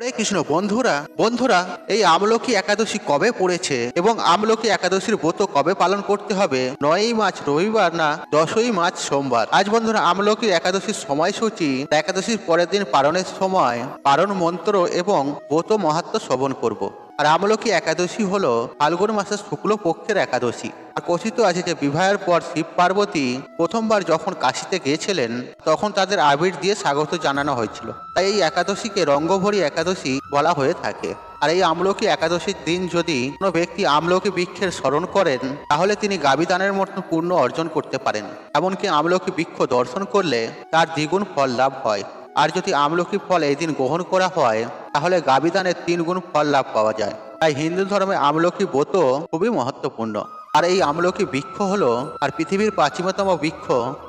হরে কৃষ্ণ বন্ধুরা বন্ধুরা এই আমলকি একাদশী কবে পড়েছে এবং আমলকি একাদশীর ব্রত কবে পালন করতে হবে? 9ই মার্চ রবিবার না 10ই মার্চ সোমবার? আজ বন্ধুরা আমলকি একাদশীর সময়সূচি, একাদশীর পরের দিন পালনের সময়, পালন মন্ত্র এবং ব্রত মাহাত্ম্য শ্রবণ করব। আর আমলকি একাদশী হলো ফাল্গুন মাসের শুক্লপক্ষের একাদশী। আর কথিত আছে যে বিবাহের পর শিব পার্বতী প্রথমবার যখন কাশীতে গিয়েছিলেন তখন তাদের আবির দিয়ে স্বাগত জানানো হয়েছিল। তাই এই একাদশীকে রঙ্গভরি একাদশী বলা হয়ে থাকে। আর এই আমলকি একাদশীর দিন যদি কোনো ব্যক্তি আমলকি বৃক্ষের স্মরণ করেন তাহলে তিনি গাবিদানের মতো পুণ্য অর্জন করতে পারেন। এমনকি আমলকি বৃক্ষ দর্শন করলে তার দ্বিগুণ ফল লাভ হয়। আর যদি আমলকি ফল এই দিন গ্রহণ করা হয় তাহলে গাবিদানের 3 গুণ ফল লাভ পাওয়া যায়। তাই হিন্দু ধর্মে আমলকি ব্রত খুবই মহত্বপূর্ণ। আর এই আমলকি বৃক্ষ হলো আর পৃথিবীর প্রাচীনতম বৃক্ষ।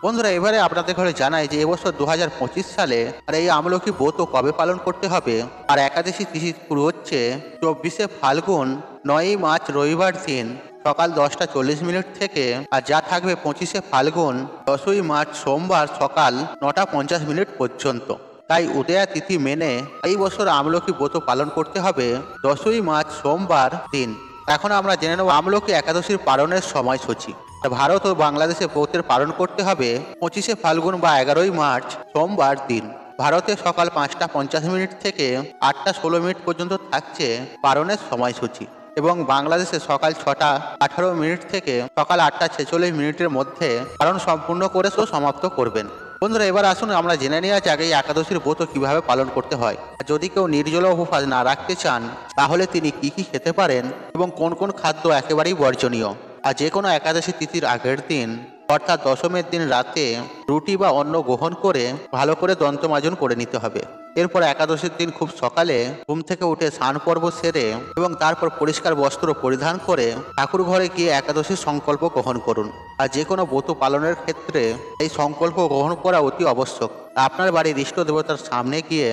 বন্ধুরা এবারে আপনাদের ঘরে জানাই যে এবছর 2025 সালে আর এই আমলকি ব্রত কবে পালন করতে হবে। আর একাদশী তিথি শুরু হচ্ছে 24শে ফাল্গুন 9ই মার্চ রবিবার দিন সকাল 10টা 40 মিনিট থেকে, আর যা থাকবে 25শে ফাল্গুন 10ই মার্চ সোমবার সকাল 9টা 50 মিনিট পর্যন্ত। তাই উদয়া তিথি মেনে এই বছর আমলকি ব্রত পালন করতে হবে 10ই মার্চ সোমবার দিন। এখন আমরা জেনে নেব আমলকি একাদশীর পালনের সময়সূচি। ভারত ও বাংলাদেশে ব্রতের পালন করতে হবে 25শে ফাল্গুন বা 11ই মার্চ সোমবার দিন। ভারতে সকাল 5টা 50 মিনিট থেকে 8টা 16 মিনিট পর্যন্ত থাকছে পালনের সময়সূচি এবং বাংলাদেশে সকাল 6টা 18 মিনিট থেকে সকাল 8টা 46 মিনিটের মধ্যে পালন সম্পূর্ণ করে সমাপ্ত করবেন। বন্ধুরা এবার আসুন আমরা জেনে নেওয়া যাক এই একাদশীর ব্রত কিভাবে পালন করতে হয়। যদি কেউ নির্জলা উপবাস না রাখতে চান তাহলে তিনি কি কি খেতে পারেন এবং কোন কোন খাদ্য একেবারেই বর্জনীয়। আর যে কোনো একাদশী তিথির আগের দিন অর্থাৎ দশমের দিন রাতে রুটি বা অন্ন গ্রহণ করে ভালো করে দন্তমাজন করে নিতে হবে। এরপর একাদশীর দিন খুব সকালে ঘুম থেকে উঠে স্নান পর্ব সেরে এবং তারপর পরিষ্কার বস্ত্র পরিধান করে ঠাকুর ঘরে গিয়ে একাদশীর সংকল্প গ্রহণ করুন। আর যে কোনো ব্রত পালনের ক্ষেত্রে এই সংকল্প গ্রহণ করা অতি আবশ্যক। আপনার বাড়ির ইষ্ট দেবতার সামনে গিয়ে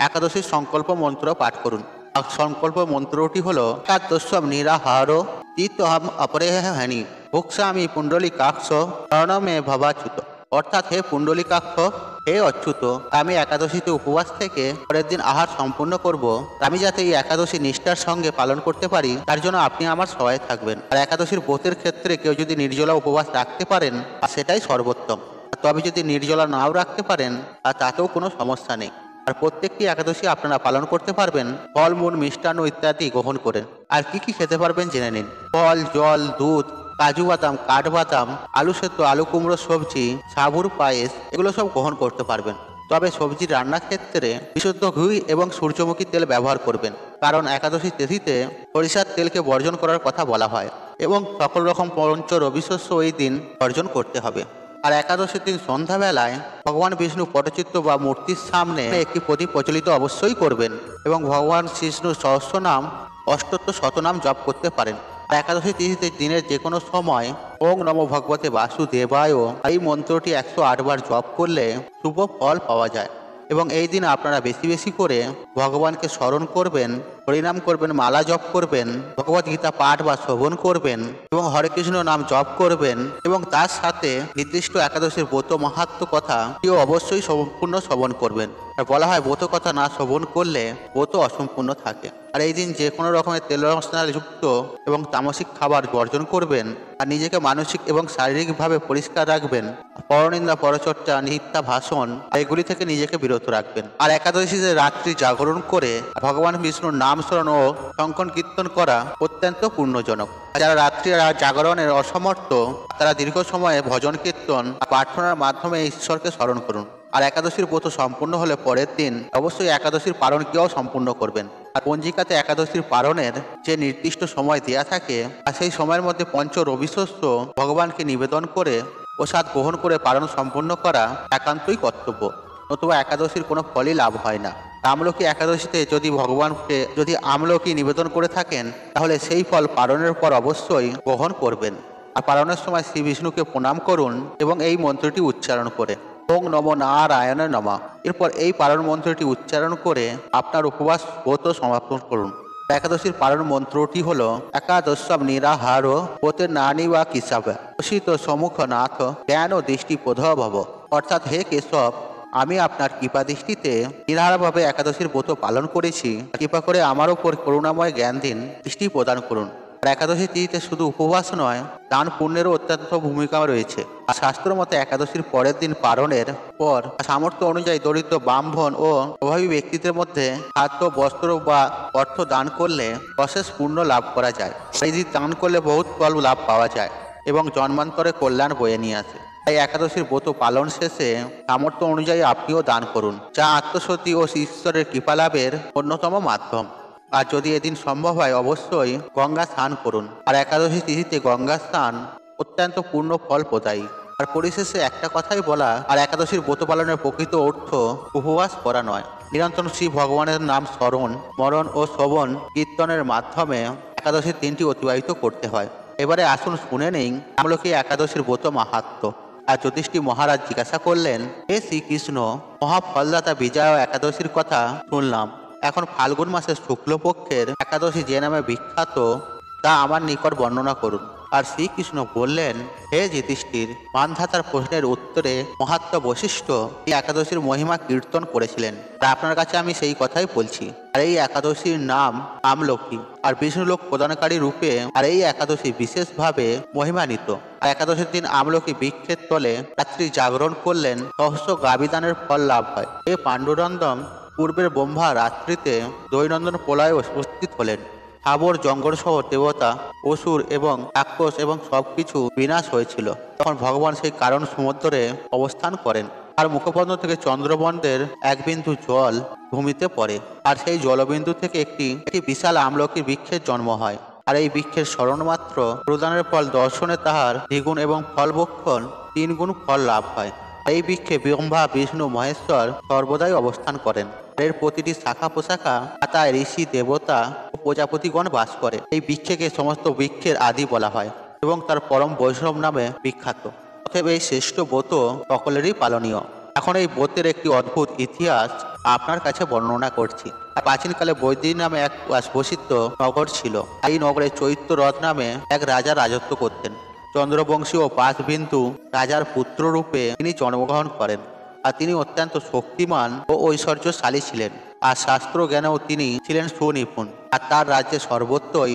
একাদশীর সংকল্প মন্ত্র পাঠ করুন। আর সংকল্প মন্ত্রটি হলো একাদশম নিরাহার চিত্তহম অপরেহানি ভোক্সামি পুণ্ডলিকাক্ষ শরণমে ভবাচ্যুত। অর্থাৎ হে পুণ্ডলিকাক্ষ, হে অচ্যুত, আমি একাদশীতে উপবাস থেকে পরের দিন আহার সম্পূর্ণ করব। আমি যাতে এই একাদশী নিষ্ঠার সঙ্গে পালন করতে পারি তার জন্য আপনি আমার সহায় থাকবেন। আর একাদশীর ব্রতের ক্ষেত্রে কেউ যদি নির্জলা উপবাস রাখতে পারেন আর সেটাই সর্বোত্তম। তবে যদি নির্জলা নাও রাখতে পারেন আর তাতেও কোনো সমস্যা নেই। আর প্রত্যেকটি একাদশী আপনারা পালন করতে পারবেন ফলমূল মিষ্টান্ন ইত্যাদি গ্রহণ করেন। আর কি কি খেতে পারবেন জেনে নিন। ফল, জল, দুধ, কাজু বাদাম, কাঠবাদাম, আলু সেদ্ধ, আলু কুমড়ো সবজি, সাবুর পায়েস এগুলো সব গ্রহণ করতে পারবেন। তবে সবজি রান্নার ক্ষেত্রে বিশুদ্ধ ঘি এবং সূর্যমুখী তেল ব্যবহার করবেন, কারণ একাদশী তিথিতে সরিষার তেলকে বর্জন করার কথা বলা হয় এবং সকল রকম পঞ্চ রবি শস্য এই দিন বর্জন করতে হবে। আর একাদশীর দিন সন্ধ্যাবেলায় ভগবান বিষ্ণু পটচিত্র বা মূর্তির সামনে একটি প্রদীপ প্রচলিত অবশ্যই করবেন এবং ভগবান বিষ্ণুর সহস্রনাম অষ্টোত্তর শতনাম জপ করতে পারেন। একাদশী তিথিতে দিনের যে কোনো সময় ওং নমো ভগবতে বাসুদেবায় এই মন্ত্রটি 108 বার জপ করলে শুভ ফল পাওয়া যায়। এবং এই দিন আপনারা বেশি বেশি করে ভগবানকে স্মরণ করবেন, হরিনাম করবেন, মালা জপ করবেন, ভগবদ গীতা পাঠ বা শ্রবণ করবেন এবং হরে কৃষ্ণ নাম জপ করবেন এবং তার সাথে নির্দিষ্ট একাদশীর ব্রত মাহাত্ম্য কথা কেউ অবশ্যই সম্পূর্ণ শ্রবণ করবেন। আর বলা হয় ব্রত কথা না শ্রবণ করলে ব্রত অসম্পূর্ণ থাকে। আর এই দিন যে কোনো রকমের তেল মশলা যুক্ত এবং তামসিক খাবার বর্জন করবেন আর নিজেকে মানসিক এবং শারীরিকভাবে পরিষ্কার রাখবেন। পরনিন্দা, পরচর্চা, মিথ্যা ভাষণ এগুলি থেকে নিজেকে বিরত রাখবেন। আর একাদশীতে রাত্রি জাগরণ করে ভগবান বিষ্ণুর নাম স্মরণ ও শঙ্কর কীর্তন করা অত্যন্ত পুণ্যজনক। যারা রাত্রি জাগরণের অসমর্থ তারা দীর্ঘ সময়ে ভজন কীর্তন প্রার্থনার মাধ্যমে ঈশ্বরকে স্মরণ করুন। আর একাদশীর ব্রত সম্পূর্ণ হলে পরের দিন অবশ্যই একাদশীর পালন কেউ সম্পূর্ণ করবেন। আর পঞ্জিকাতে একাদশীর পালনের যে নির্দিষ্ট সময় দেয়া থাকে আর সেই সময়ের মধ্যে পঞ্চ রবি শস্য ভগবানকে নিবেদন করে প্রসাদ গ্রহণ করে পালন সম্পূর্ণ করা একান্তই কর্তব্য, নতুবা একাদশীর কোনো ফলই লাভ হয় না। আমলকি একাদশীতে যদি ভগবানকে আমলকি নিবেদন করে থাকেন তাহলে সেই ফল পালনের পর অবশ্যই গ্রহণ করবেন। আর পালনের সময় শ্রী বিষ্ণুকে প্রণাম করুন এবং এই মন্ত্রটি উচ্চারণ করে ওং নমো নারায়ণের নমঃ। এরপর এই পালন মন্ত্রটি উচ্চারণ করে আপনার উপবাস ব্রত সমাপ্ত করুন। একাদশীর পালন মন্ত্রটি হল একাদশম নিরাহার ব্রতের নানি বা কিসাব অসিত সম্মুখ নাথ জ্ঞান ও দৃষ্টি প্রধ ভব। অর্থাৎ হে কেশব, আমি আপনার কৃপা দৃষ্টিতে নিরাহারভাবে একাদশীর ব্রত পালন করেছি। কৃপা করে আমার ওপর করুণাময় জ্ঞান দিন, দৃষ্টি প্রদান করুন। আর একাদশী তিথিতে শুধু উপবাস নয়, দান পুণ্যেরও অত্যন্ত ভূমিকা রয়েছে। আর শাস্ত্র মতে একাদশীর পরের দিন পালনের পর সামর্থ্য অনুযায়ী দরিদ্র ব্রাহ্মণ ও অভাবী ব্যক্তিদের মধ্যে খাদ্য, বস্ত্র বা অর্থ দান করলে অশেষ পুণ্য লাভ করা যায়। এই দিন দান করলে বহুত ফল লাভ পাওয়া যায় এবং জন্মান্তরে কল্যাণ বয়ে নিয়ে আসে। তাই একাদশীর ব্রত পালন শেষে সামর্থ্য অনুযায়ী আপনিও দান করুন, যা আত্মশুদ্ধি ও ঈশ্বরের কৃপা লাভের অন্যতম মাধ্যম। আর যদি এদিন সম্ভব হয় অবশ্যই গঙ্গা স্নান করুন। আর একাদশী তিথিতে গঙ্গা স্নান অত্যন্ত পূর্ণ ফল প্রদায়ী। আর পরিশেষে একটা কথাই বলা, আর একাদশীর ব্রত পালনের প্রকৃত অর্থ উপবাস করা নয়, নিরন্তর শ্রী ভগবানের নাম স্মরণ, মরণ ও শ্রবণ কীর্তনের মাধ্যমে একাদশীর দিনটি অতিবাহিত করতে হয়। এবারে আসুন শুনে নেই আমলকি একাদশীর ব্রত মাহাত্ম্য। আর যুধিষ্ঠির মহারাজ জিজ্ঞাসা করলেন, হে শ্রীকৃষ্ণ, মহাফলদাতা বিজয়া একাদশীর কথা শুনলাম। এখন ফাল্গুন মাসের শুক্লপক্ষের একাদশী যে নামে বিখ্যাত তা আমার নিকট বর্ণনা করুন। আর শ্রীকৃষ্ণ বললেন, হে যুধিষ্ঠির, মানধাতার প্রশ্নের উত্তরে মহাত্ম বশিষ্ঠ এই একাদশীর মহিমা কীর্তন করেছিলেন। আর আপনার কাছে আমি সেই কথাই বলছি। আর এই একাদশীর নাম আমলকি, আর বিষ্ণুলোক প্রদানকারী রূপে আর এই একাদশী বিশেষভাবে মহিমান্বিত। আর একাদশীর দিন আমলকি বৃক্ষের তলে রাত্রি জাগরণ করলেন সহস্র গাবিদানের ফল লাভ হয়। এ পাণ্ডুরন্দম পূর্বের ব্রহ্মা রাত্রিতে দৈনন্দন প্রলয়ে উপস্থিত হলেন। হাবর জঙ্গল সহ দেবতা, অসুর এবং রাক্ষস এবং সবকিছু বিনাশ হয়েছিল। তখন ভগবান সেই কারণ সমুদ্রে অবস্থান করেন। আর মুখপদ্ম থেকে চন্দ্রবন্দের এক বিন্দু জল ভূমিতে পড়ে। আর সেই জলবিন্দু থেকে একটি বিশাল আমলকির বৃক্ষের জন্ম হয়। আর এই বৃক্ষের স্মরণমাত্র প্রদানের ফল দর্শনে তাহার দ্বিগুণ এবং ফলভক্ষণ 3 গুণ ফল লাভ হয়। এই বৃক্ষে ব্রহ্মা, বিষ্ণু, মহেশ্বর সর্বদাই অবস্থান করেন। এর প্রতিটি শাখা প্রশাখা পাতায় ঋষি, দেবতা ও প্রজাপতিগণ বাস করে। এই বৃক্ষকে সমস্ত বৃক্ষের আদি বলা হয় এবং তার পরম বৈষ্ণব নামে বিখ্যাত। অতএব এই শ্রেষ্ঠ ব্রত সকলেরই পালনীয়। এখন এই ব্রতের একটি অদ্ভুত ইতিহাস আপনার কাছে বর্ণনা করছি। প্রাচীনকালে বৈদিক নামে এক প্রসিদ্ধ নগর ছিল। এই নগরে চৈত্য রথ নামে এক রাজা রাজত্ব করতেন। চন্দ্রবংশী ও পাশবিন্দু রাজার পুত্র রূপে তিনি জন্মগ্রহণ করেন। আর তিনি অত্যন্ত শক্তিমান ও ঐশ্বর্যশালী ছিলেন। আর শাস্ত্র জ্ঞানেও তিনি ছিলেন সুনিপুণ। আর তার রাজ্যে সর্বত্রই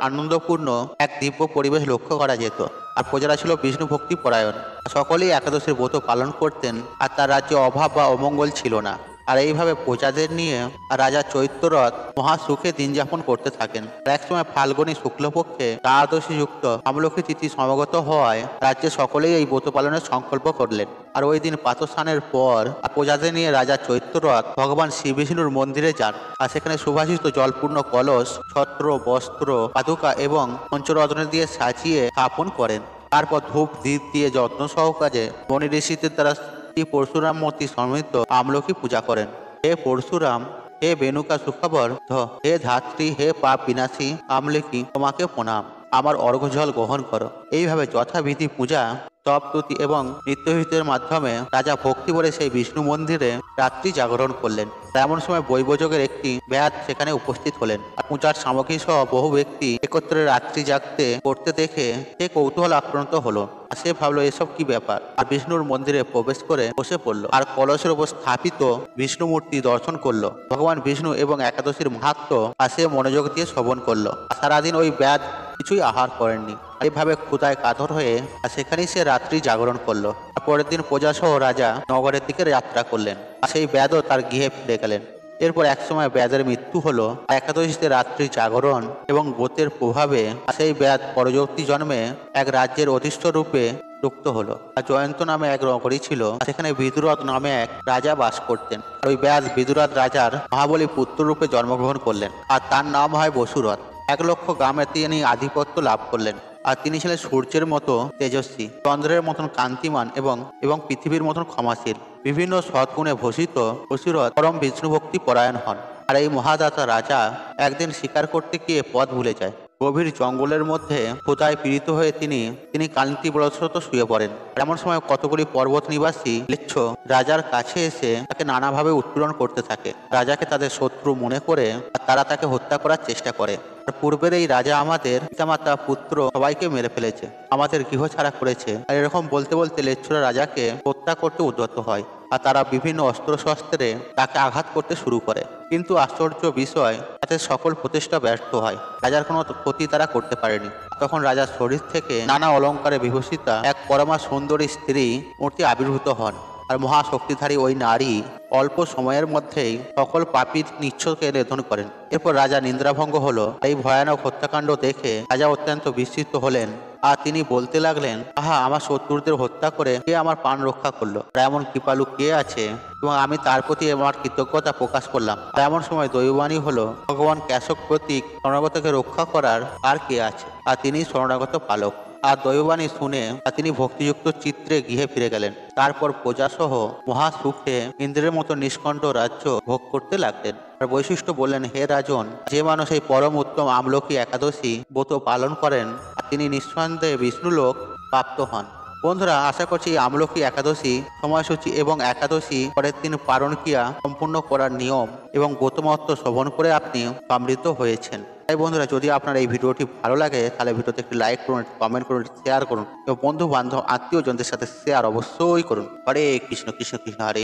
আনন্দপূর্ণ এক দিব্য পরিবেশ লক্ষ্য করা যেত। আর প্রজারা ছিল বিষ্ণু ভক্তি পরায়ণ। সকলেই একাদশীর ব্রত পালন করতেন। আর তার রাজ্যে অভাব বা অমঙ্গল ছিল না। আর এইভাবে প্রজাদের নিয়ে রাজা চৈত্ররথ মহাসুখে দিন যাপন করতে থাকেন। একসময় ফাল্গুনী শুক্লপক্ষে দ্বাদশী যুক্ত আমলকি তিথি সমাগত হওয়ায় রাজ্যে সকলেই এই ব্রত পালনের সংকল্প করলেন। আর ওই দিন প্রাতঃস্নানের পর প্রজাদের নিয়ে রাজা চৈত্ররথ ভগবান শ্রী বিষ্ণুর মন্দিরে যান। আর সেখানে সুভাষিত জলপূর্ণ কলস, ছত্র, বস্ত্র, পাদুকা এবং পঞ্চরত্ন দিয়ে সাজিয়ে স্থাপন করেন। তারপর ধূপ দীপ দিয়ে যত্ন সহকারে মনি ঋষিদের দ্বারা পরশুরাম মূর্তি সমৃদ্ধ আমলকি পূজা করেন। হে পরশুরাম, হে বেনুকা সুখবর, হে ধাত্রী, হে পাপ বিনাশী আমলকি, তোমাকে প্রণাম, আমার অর্ঘ্যজল গ্রহণ করো। এইভাবে যথাবিধি পূজা, তপতুতি এবং নৃত্যগীতের মাধ্যমে রাজা ভক্তি বলে সেই বিষ্ণু মন্দিরে রাত্রি জাগরণ করলেন। এমন সময় বৈবযোগের একটি ব্যাধ সেখানে উপস্থিত হলেন। আর পূজার সামগ্রী সহ বহু ব্যক্তি একত্রে রাত্রি জাগতে করতে দেখে সে কৌতূহল আক্রান্ত হলো। আর সে ভাবলো এসব কি ব্যাপার। আর বিষ্ণুর মন্দিরে প্রবেশ করে বসে পড়লো। আর কলসের উপর স্থাপিত বিষ্ণু মূর্তি দর্শন করলো। ভগবান বিষ্ণু এবং একাদশীর মাহাত্ম্য আর সে মনোযোগ দিয়ে শ্রবণ করলো। সারাদিন ওই ব্যাধ কিছুই আহার করেননি। এইভাবে ক্ষুধায় কাতর হয়ে সেখানেই সে রাত্রি জাগরণ করলো। পরের দিন প্রজাসহ রাজা নগরের দিকে যাত্রা করলেন। আর সেই ব্যাধও তার গৃহে ফিরে গেলেন। এরপর একসময় ব্যাধের মৃত্যু হলো। একাদশীতে রাত্রি জাগরণ এবং ব্রতের প্রভাবে সেই ব্যাধ পরবর্তী জন্মে এক রাজ্যের অধিষ্ঠ রূপে যুক্ত হলো। আর জয়ন্ত নামে এক নগরী ছিল, সেখানে বিদুরথ নামে এক রাজা বাস করতেন। ওই ব্যাধ বিদুরথ রাজার মহাবলী পুত্র রূপে জন্মগ্রহণ করলেন। আর তার নাম হয় বসুরথ। 1 লক্ষ গ্রামে তিনি আধিপত্য লাভ করলেন। আর তিনি ছিলেন সূর্যের মতো তেজস্বী, চন্দ্রের মতন কান্তিমান এবং পৃথিবীর মতন ক্ষমাশীল। বিভিন্ন সৎগুণে ভূষিত বসুরথ পরম বিষ্ণু ভক্তি পরায়ণ হন। আর এই মহাদাতা রাজা একদিন শিকার করতে গিয়ে পথ ভুলে যায়। গভীর জঙ্গলের মধ্যে ক্ষুধায় পীড়িত হয়ে তিনি ক্লান্তিবশত শুয়ে পড়েন। এমন সময় কতগুলি পর্বত নিবাসী ম্লেচ্ছ রাজার কাছে এসে তাকে নানাভাবে উৎপীড়ন করতে থাকে। রাজাকে তাদের শত্রু মনে করে তারা তাকে হত্যা করার চেষ্টা করে। পূর্বের এই রাজা আমাদের পিতামাতা, পুত্র সবাইকে মেরে ফেলেছে, আমাদের গৃহ ছাড়া করেছে। আর এরকম বলতে বলতে লেচ্ছুরা রাজাকে হত্যা করতে উদ্যত হয়। আর তারা বিভিন্ন অস্ত্রশস্ত্রে তাকে আঘাত করতে শুরু করে। কিন্তু আশ্চর্য বিষয়, তাদের সকল প্রচেষ্টা ব্যর্থ হয়। রাজার কোনো ক্ষতি তারা করতে পারেনি। তখন রাজার শরীর থেকে নানা অলঙ্কারে বিভূষিতা এক পরমা সুন্দরী স্ত্রী মূর্তি আবির্ভূত হন। আর মহাশক্তিধারী ওই নারী অল্প সময়ের মধ্যেই সকল পাপীর নিচ্ছকে নিধন করেন। এরপর রাজা নিদ্রাভঙ্গ হলো। এই ভয়ানক হত্যাকাণ্ড দেখে রাজা অত্যন্ত বিস্মিত হলেন। আর তিনি বলতে লাগলেন, আহা, আমার শত্রুদের হত্যা করে কে আমার প্রাণ রক্ষা করলো? আর এমন কৃপালু কে আছে? এবং আমি তার প্রতি আমার কৃতজ্ঞতা প্রকাশ করলাম। আর এমন সময় দৈববাণী হলো, ভগবান কেশব প্রতীক শরণাগতকে রক্ষা করার আর কে আছে? আর তিনি শরণাগত পালক। আর দৈববাণী শুনে তিনি ভক্তিযুক্ত চিত্রে গৃহে ফিরে গেলেন। তারপর প্রজাসহ মহাসুখে ইন্দ্রের মতো নিষ্কণ্ঠ রাজ্য ভোগ করতে লাগলেন। আর বৈশিষ্ট্য বললেন, হে রাজন, যে মানুষ এই পরম উত্তম আমলকি একাদশী ব্রত পালন করেন তিনি নিঃসন্দেহে বিষ্ণুলোক প্রাপ্ত হন। বন্ধুরা, আশা করছি এই আমলকি একাদশী সময়সূচি এবং একাদশী পরের দিন পারণ ক্রিয়া সম্পূর্ণ করার নিয়ম এবং ব্রতমহত্ব শ্রবণ করে আপনি সমৃদ্ধ হয়েছেন। তাই বন্ধুরা, যদি আপনার এই ভিডিওটি ভালো লাগে তাহলে ভিডিওতে একটি লাইক করুন, কমেন্ট করুন, শেয়ার করুন এবং বন্ধু বান্ধব আত্মীয়জনদের সাথে শেয়ার অবশ্যই করুন। হরে কৃষ্ণ কৃষ্ণ কৃষ্ণ হরে।